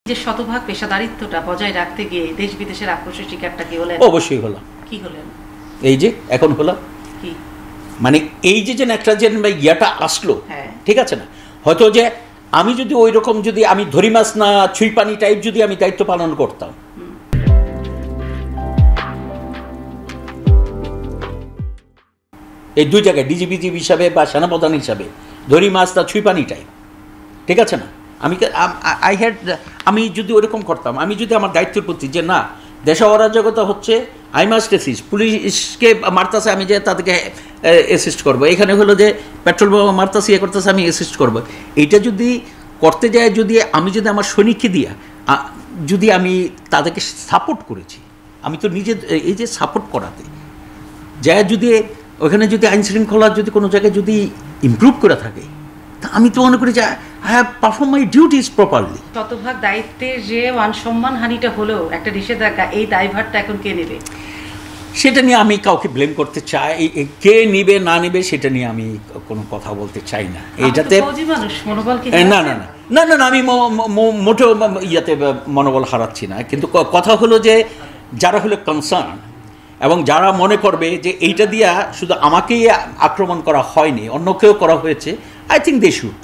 যে শতভাগ পেশাদারিত্বটা বজায় রাখতে গিয়ে দেশ বিদেশের আক্রোশের শিকারটা কি হলেন? অবশ্যই হলাম। কি হলেন? এই যে এখন হলাম, কি মানে এই যে একটা যে ইয়াটা আসলো, ঠিক আছে না, হয়তো যে আমি যদি ওই রকম যদি আমি ধরি মাছ না ছুঁই পানি টাইপ যদি আমি দায়িত্ব পালন করতাম, এই দুই জায়গায় ডিজিপিজি হিসাবে বা সেনাপ্রধান হিসাবে ধরি মাছ না ছুঁই পানি টাইপ, ঠিক আছে না, আমি যদি ওরকম করতাম, আমি যদি আমার দায়িত্বের প্রতি যে না দেশে অরাজকতা হচ্ছে, আই মাস্ট অ্যাসিস্ট, পুলিশকে মারতাছে আমি যে তাদেরকে অ্যাসিস্ট করবো, এখানে হলো যে পেট্রোল বোমা মারতাছে ইয়ে করতেছে আমি অ্যাসিস্ট করবো, এইটা যদি করতে যায়, যদি আমি যদি আমার সৈনিককে দিয়া যদি আমি তাদেরকে সাপোর্ট করেছি, আমি তো নিজে এই যে সাপোর্ট করাতে যা যদি ওখানে যদি আইন শৃঙ্খলা যদি কোনো জায়গায় যদি ইমপ্রুভ করে থাকে, তা আমি তো মনে করি যে I have perform my duties properly. শতভাগ দায়িত্বের যে মান সম্মান হানিটা হলেও একটা নিষেধাজ্ঞা, এই দায়ভারটা এখন কে নেবে? সেটা নিয়ে আমি কাউকে ব্লেম করতে চাই, কে নিবে না নিবে সেটা নিয়ে আমি কোনো কথা বলতে চাই না। এইটাতে না না না না না আমি মোটেও ইয়াতে মনোবল হারাচ্ছি না, কিন্তু কথা হলো যে যারা হলো কনসার্ন এবং যারা মনে করবে যে এইটা দিয়া শুধু আমাকেই আক্রমণ করা হয়নি, অন্য কেউ করা হয়েছে, আই থিঙ্ক দে শুড